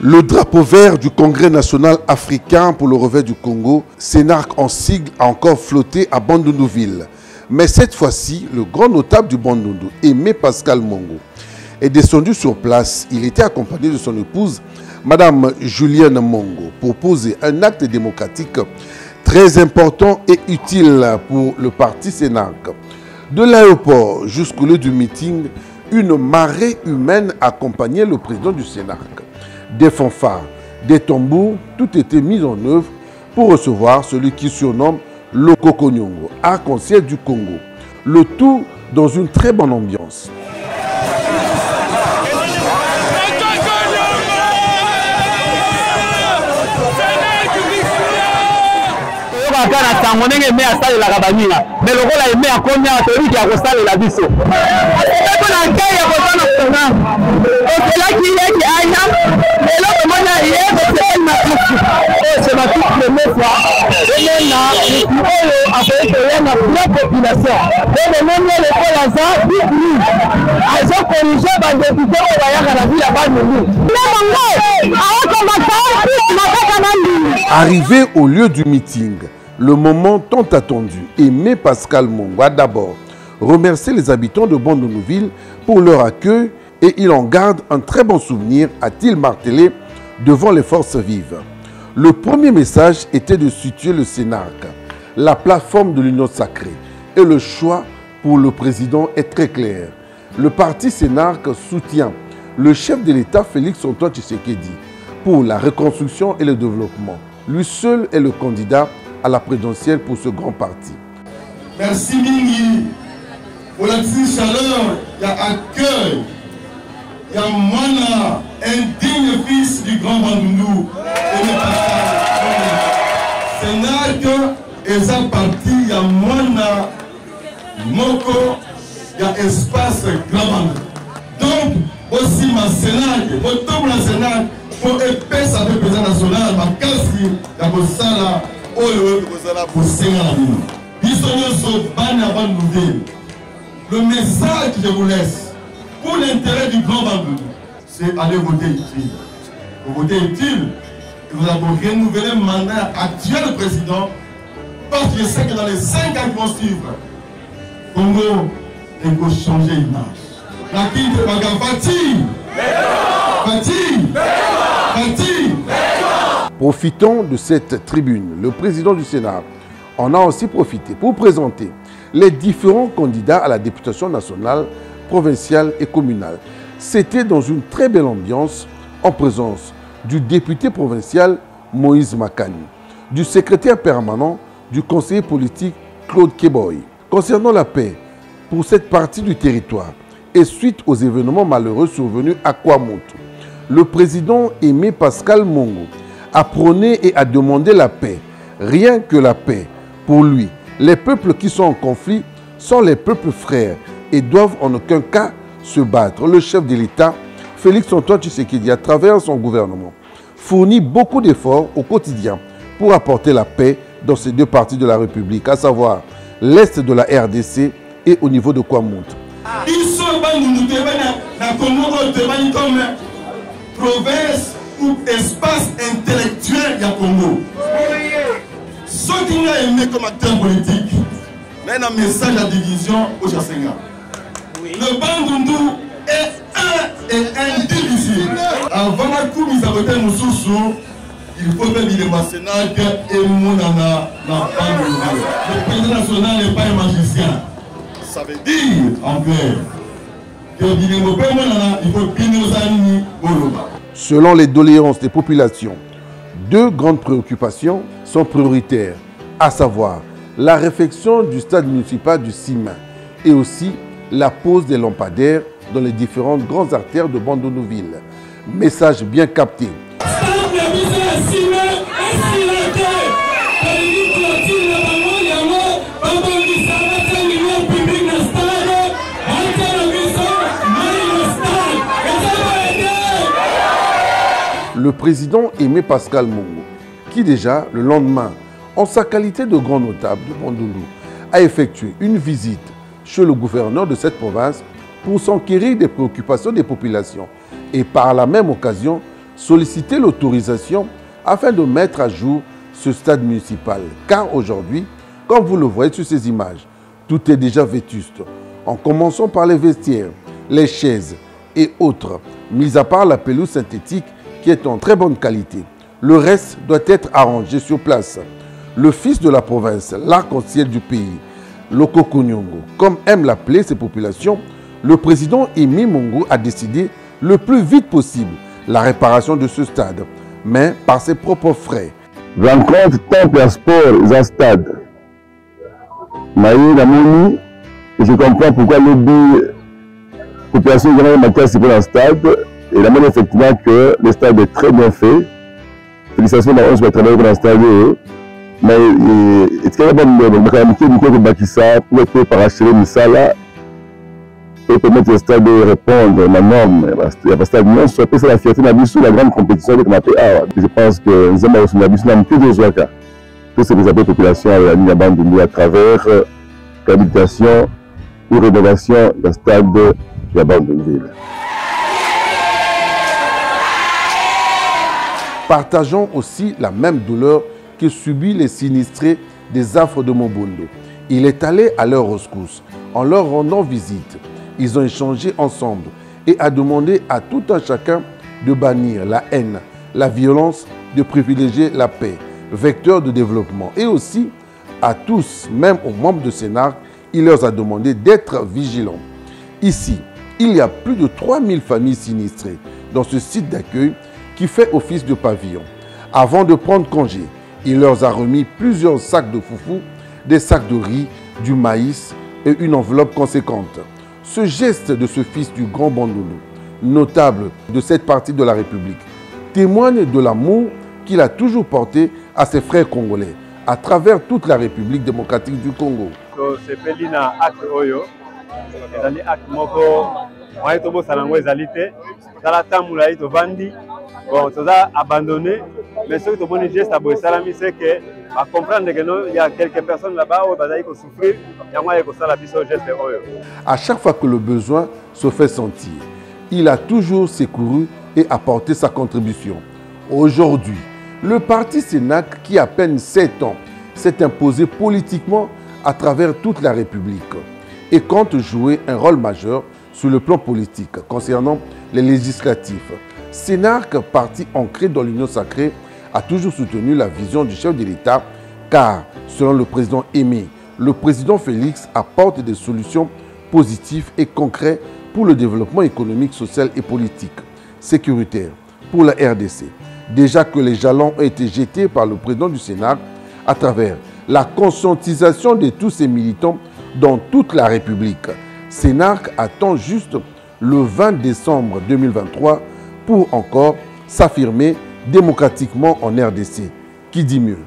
Le drapeau vert du Congrès national africain pour le revers du Congo, CNARC en sigle, a encore flotté à Bandundu-Ville. Mais cette fois-ci, le grand notable du Bandundu, Aimé Pascal Mongo, est descendu sur place. Il était accompagné de son épouse, Madame Julienne Mongo, pour poser un acte démocratique très important et utile pour le parti CNARC. De l'aéroport jusqu'au lieu du meeting, une marée humaine accompagnait le président du CNARC. Des fanfares, des tambours, tout était mis en œuvre pour recevoir celui qui surnomme le Kokonyongo, arc-en-ciel du Congo. Le tout dans une très bonne ambiance. Arrivé au lieu du meeting, le moment tant attendu, Aimé Pascal Mongo a d'abord remercié les habitants de Bandundu-Ville pour leur accueil et il en garde un très bon souvenir, a-t-il martelé devant les forces vives. Le premier message était de situer le CNARC, la plateforme de l'Union sacrée, et le choix pour le président est très clair. Le parti CNARC soutient le chef de l'État Félix-Antoine Tshisekedi pour la reconstruction et le développement. Lui seul est le candidat à la présidentielle pour ce grand parti. Merci Mingi pour la petite chaleur, il y a accueil, il y a Moana, un digne fils du grand Bandundu. CNARC est un parti, il y a Moana, Moko, il y a espace grand Bandundu. Donc, aussi ma CNARC, votre la CNARC, pour épaisse avec le président national, ma casse, il y a Bossala. Le message que je vous laisse pour l'intérêt du grand Bandundu, c'est aller voter utile. Pour voter utile, nous avons renouvelé le mandat actuel du président parce que je sais que dans les 5 ans qui vont suivre, Congo il faut changer l'image. La quitte de Bagavati, Profitant de cette tribune, le président du Sénat en a aussi profité pour présenter les différents candidats à la députation nationale, provinciale et communale. C'était dans une très belle ambiance en présence du député provincial Moïse Makani, du secrétaire permanent du conseiller politique Claude Keboy. Concernant la paix pour cette partie du territoire et suite aux événements malheureux survenus à Kwamoto, le président Aimé Pascal Mongo a prôné et a demandé la paix. Rien que la paix. Pour lui, les peuples qui sont en conflit sont les peuples frères et doivent en aucun cas se battre. Le chef de l'État, Félix-Antoine Tshisekedi, à travers son gouvernement, fournit beaucoup d'efforts au quotidien pour apporter la paix dans ces deux parties de la République, à savoir l'Est de la RDC et au niveau de Kwamoto. Province ou espace intellectuel il y a Congo. Ceux qui ont aimé comme acteur politique, mais un message à division au Chassenga. Le Bandundu est indivisible. Avant la coupe, ils avaient nous sous il faut faire des mercenaires et Mounana dans Bandundu. Le président national n'est pas un magicien. Ça veut dire, en clair, que il faut Pinozani Boloba. Selon les doléances des populations, deux grandes préoccupations sont prioritaires, à savoir la réfection du stade municipal du Sima et aussi la pose des lampadaires dans les différentes grandes artères de Bandundu-Ville. Message bien capté. Le président Aimé Pascal Mongo, qui déjà le lendemain, en sa qualité de grand notable de Bandundu, a effectué une visite chez le gouverneur de cette province pour s'enquérir des préoccupations des populations et par la même occasion sollicité l'autorisation afin de mettre à jour ce stade municipal. Car aujourd'hui, comme vous le voyez sur ces images, tout est déjà vétuste. En commençant par les vestiaires, les chaises et autres, mis à part la pelouse synthétique qui est en très bonne qualité. Le reste doit être arrangé sur place. Le fils de la province, l'arc-en-ciel du pays, Lokoko Nyongo, comme aiment l'appeler ces populations, le président Emi Mongo a décidé le plus vite possible la réparation de ce stade, mais par ses propres frais. Rencontre temple à sport et stade. Je comprends pourquoi la population de Mathias est pour un stade. Et la même effectivement que le stade est très bien fait. Félicitations d'avoir je vais travailler pour un stade. Mais est-ce qu'il y a une bâtisseur pour être parachever Missala et permettre au stade de répondre à la norme? Il y a un stade non, c'est la fierté de la grande compétition de la PA. Je pense que nous avons plus de joie. Tout ce que les populations à travers l'habitation ou rénovation du stade de la Bandunville. Partageons aussi la même douleur que subissent les sinistrés des affres de Mobondo. Il est allé à leur rescousse en leur rendant visite. Ils ont échangé ensemble et a demandé à tout un chacun de bannir la haine, la violence, de privilégier la paix, vecteur de développement. Et aussi à tous, même aux membres de Sénarc, il leur a demandé d'être vigilants. Ici, il y a plus de 3000 familles sinistrées dans ce site d'accueil qui fait office de pavillon. Avant de prendre congé, il leur a remis plusieurs sacs de foufou, des sacs de riz, du maïs et une enveloppe conséquente. Ce geste de ce fils du grand Bandoulou, notable de cette partie de la République, témoigne de l'amour qu'il a toujours porté à ses frères congolais à travers toute la République démocratique du Congo. Bon, tout ça abandonné, mais ce que tout le monde geste à Boissalami, c'est que à comprendre qu'il y a quelques personnes là-bas où ils vont souffrir, il y a moyen que ça la geste. À chaque fois que le besoin se fait sentir, il a toujours secouru et apporté sa contribution. Aujourd'hui, le parti Sénarc, qui a à peine 7 ans, s'est imposé politiquement à travers toute la République et compte jouer un rôle majeur sur le plan politique concernant les législatifs. Sénarc, parti ancré dans l'Union sacrée, a toujours soutenu la vision du chef de l'État car, selon le président Aimé, le président Félix apporte des solutions positives et concrètes pour le développement économique, social et politique, sécuritaire pour la RDC. Déjà que les jalons ont été jetés par le président du Sénat à travers la conscientisation de tous ces militants dans toute la République. Sénarc attend juste le 20 décembre 2023 pour encore s'affirmer démocratiquement en RDC. Qui dit mieux?